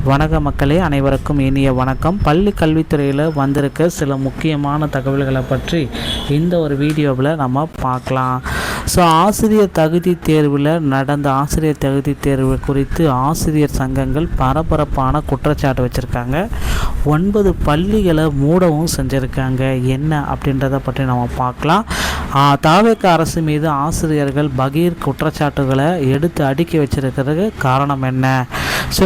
வணக்க மக்களே, அனைவருக்கும் இனிய வணக்கம். பள்ளி கல்வித்துறையில் வந்திருக்க சில முக்கியமான தகவல்களை பற்றி இந்த ஒரு வீடியோவில் நம்ம பார்க்கலாம். ஆசிரியர் தகுதி தேர்வில் நடந்த ஆசிரியர் தகுதி தேர்வு குறித்து ஆசிரியர் சங்கங்கள் பரபரப்பான குற்றச்சாட்டு வச்சுருக்காங்க. 9 பள்ளிகளை மூடவும் செஞ்சுருக்காங்க. என்ன அப்படின்றத பற்றி நம்ம பார்க்கலாம். தாவேக அரசு மீது ஆசிரியர்கள் பகீர் குற்றச்சாட்டுகளை எடுத்து அடுக்கி வச்சிருக்கிறதுக்கு காரணம் என்ன?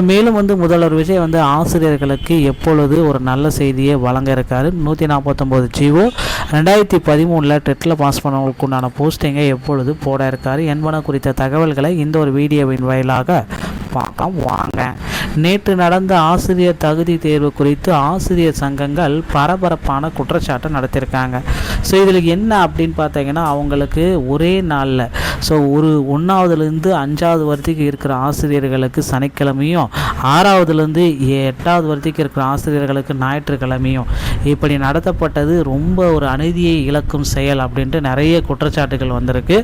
மேலும் முதல்வர் விஜய் ஆசிரியர்களுக்கு எப்பொழுது ஒரு நல்ல செய்தியை வழங்க இருக்காரு. 149 ஜிஓ 2013 டெட்டில் பாஸ் பண்ணவங்களுக்கு உண்டான போஸ்டிங்கை எப்பொழுது போட இருக்காரு என்பன குறித்த தகவல்களை இந்த ஒரு வீடியோவின் வாயிலாக பார்க்க வாங்க. நேற்று நடந்த ஆசிரியர் தகுதி தேர்வு குறித்து ஆசிரியர் சங்கங்கள் பரபரப்பான குற்றச்சாட்டை நடத்தியிருக்காங்க. இதில் என்ன அப்படின்னு பார்த்தீங்கன்னா, அவங்களுக்கு ஒரே நாளில் ஒரு 1வதுலேருந்து 5வது வரைக்கும் இருக்கிற ஆசிரியர்களுக்கு சனிக்கிழமையும், 6வதுலேருந்து 8வது வரைக்கும் இருக்கிற ஆசிரியர்களுக்கு ஞாயிற்றுக்கிழமையும் இப்படி நடத்தப்பட்டது ரொம்ப ஒரு அநீதியை இழக்கும் செயல் அப்படின்ட்டு நிறைய குற்றச்சாட்டுகள் வந்திருக்கு.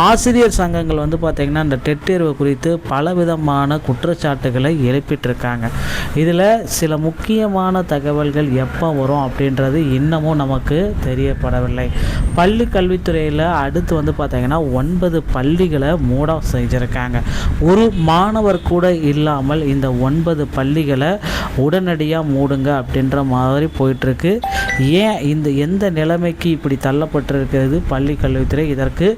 ஆசிரியர் சங்கங்கள் பார்த்திங்கன்னா இந்த டெட் தேர்வு குறித்து பலவிதமான குற்றச்சாட்டுகளை எழுப்பிட்டிருக்காங்க. இதில் சில முக்கியமான தகவல்கள் எப்போ வரும் அப்படின்றது இன்னமும் நமக்கு தெரியப்படவில்லை. பள்ளி கல்வித்துறையில் அடுத்து பார்த்திங்கன்னா 9 பள்ளிகளை மூட செஞ்சுருக்காங்க. ஒரு மாணவர் கூட இல்லாமல் இந்த 9 பள்ளிகளை உடனடியாக மூடுங்க அப்படின்ற மாதிரி போயிட்டுருக்கு. ஏன் எந்த நிலைமைக்கு இப்படி தள்ளப்பட்டிருக்கிறது பள்ளி கல்வித்துறை? இதற்கு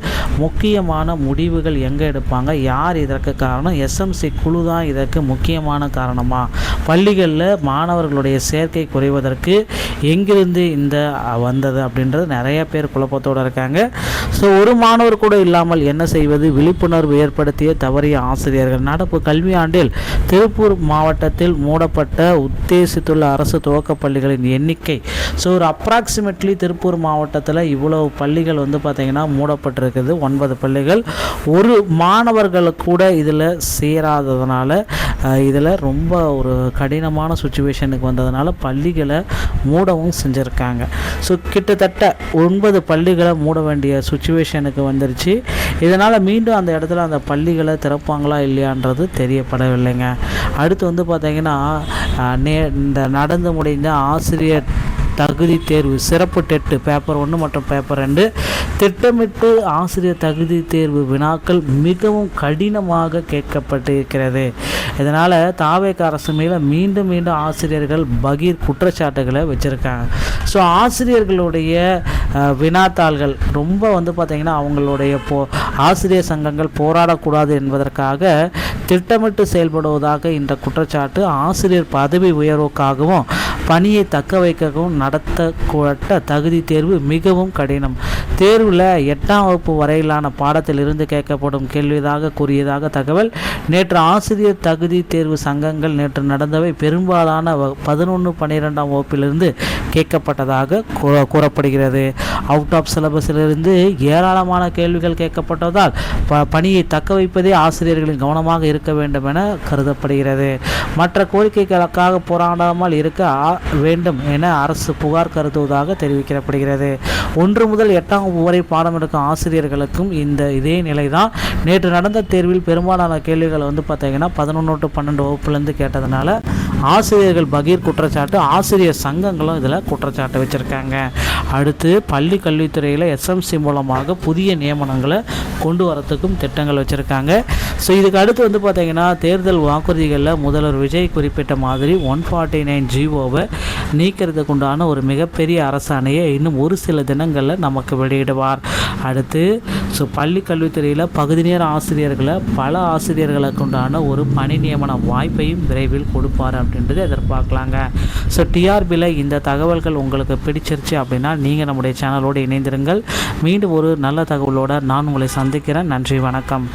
முக்கியமான முடிவுகள் எங்கே எடுப்பாங்க? யார் இதற்கு காரணம்? எஸ்எம்சி குழு தான் இதற்கு முக்கியமான காரணமாக? பள்ளிகளில் மாணவர்களுடைய சேர்க்கை குறைவதற்கு எங்கிருந்து இந்த வந்தது அப்படின்றது நிறைய பேர் குழப்பத்தோடு இருக்காங்க. ஒரு மாணவர் கூட இல்லாமல் என்ன செய்வது? விழிப்புணர்வு ஏற்படுத்திய தவறிய ஆசிரியர்கள். நடப்பு கல்வியாண்டில் திருப்பூர் மாவட்டத்தில் மூடப்பட்ட உத்தேசித்துள்ள அரசு துவக்க பள்ளிகளின் எண்ணிக்கை ஒரு அப்ராக்சிமேட்லி திருப்பூர் மாவட்டத்தில் இவ்வளவு பள்ளிகள் பார்த்திங்கன்னா மூடப்பட்டிருக்குது. 9 பள்ளிகள். ஒரு மாணவர்களுக்கு கூட இதில் சேராததுனால இதில் ரொம்ப ஒரு கடினமான சுச்சுவேஷனுக்கு வந்ததுனால பள்ளிகளை மூடவும் செஞ்சுருக்காங்க. கிட்டத்தட்ட 9 பள்ளிகளை மூட வேண்டிய சுச்சுவேஷனுக்கு வந்துருச்சு. இதனால் மீண்டும் அந்த இடத்துல அந்த பள்ளிகளை திறப்பாங்களா இல்லையான்றது தெரியப்படவில்லைங்க. அடுத்து பார்த்திங்கன்னா இந்த நடந்து முடிந்த ஆசிரியர் தகுதி தேர்வு சிறப்பு டெட்டு பேப்பர் 1 மற்றும் பேப்பர் 2 திட்டமிட்டு ஆசிரியர் தகுதி தேர்வு வினாக்கள் மிகவும் கடினமாக கேட்கப்பட்டிருக்கிறது. இதனால் தாவேக அரசு மேலே மீண்டும் ஆசிரியர்கள் பகீர் குற்றச்சாட்டுகளை வச்சுருக்காங்க. ஆசிரியர்களுடைய வினாத்தாள்கள் ரொம்ப பார்த்திங்கன்னா அவங்களுடைய ஆசிரியர் சங்கங்கள் போராடக்கூடாது என்பதற்காக திட்டமிட்டு செயல்படுவதாக இந்த குற்றச்சாட்டு. ஆசிரியர் பதவி உயர்வுக்காகவும் பணியை தக்க வைக்கவும் நடத்தப்பட்ட தகுதி தேர்வு மிகவும் கடினம். தேர்வில் 8ஆம் வகுப்பு வரையிலான பாடத்தில் இருந்து கேட்கப்படும் கேள்விதாக கூறியதாக தகவல். நேற்று ஆசிரியர் தகுதி தேர்வு சங்கங்கள் நேற்று நடந்தவை பெரும்பாலான 11, 12ஆம் வகுப்பிலிருந்து கேட்கப்பட்டதாக கூறப்படுகிறது. அவுட் ஆஃப் சிலபஸிலிருந்து ஏராளமான கேள்விகள் கேட்கப்பட்டதால் பணியை தக்க வைப்பதே ஆசிரியர்களின் கவனமாக இருக்க வேண்டும் என கருதப்படுகிறது. மற்ற கோரிக்கைகளுக்காக போராடாமல் இருக்க வேண்டும் என அரசு புகார் கருதுவதாக தெரிவிக்கப்படுகிறது. 1 முதல் 8ஆம் வகுப்பு வரை பாடம் எடுக்கும் ஆசிரியர்களுக்கும் இதே நிலை தான். நேற்று நடந்த தேர்வில் பெரும்பாலான கேள்விகள் பார்த்திங்கன்னா 11 to 12 வகுப்புலேருந்து கேட்டதுனால ஆசிரியர்கள் பகீர் குற்றச்சாட்டு. ஆசிரியர் சங்கங்களும் இதில் குற்றச்சாட்டு வச்சுருக்காங்க. அடுத்து பள்ளி கல்வித்துறையில் எஸ்எம்சி மூலமாக புதிய நியமனங்களை கொண்டு வரத்துக்கும் திட்டங்கள் வச்சுருக்காங்க. இதுக்கு அடுத்து பார்த்திங்கன்னா தேர்தல் வாக்குறுதிகளில் முதல்வர் விஜய் குறிப்பிட்ட மாதிரி 149 ஜிஓவை நீக்கிறதுக்கு உண்டான ஒரு மிகப்பெரிய அரசாணையை இன்னும் ஒரு சில தினங்களில் நமக்கு வெளியிடுவார். அடுத்து பள்ளி கல்வித்துறையில் பகுதி நேர ஆசிரியர்களை பல ஆசிரியர்களுக்கு உண்டான ஒரு பணி நியமன வாய்ப்பையும் விரைவில் கொடுப்பார் அப்படின்றது எதிர்பார்க்கலாங்க. டிஆர்பியில் இந்த தகவல்கள் உங்களுக்கு பிடிச்சிருச்சு அப்படின்னா நீங்கள் நம்முடைய சேனலோடு இணைந்திருங்கள். மீண்டும் ஒரு நல்ல தகவலோடு நான் உங்களை சந்திக்கிறேன். நன்றி, வணக்கம்.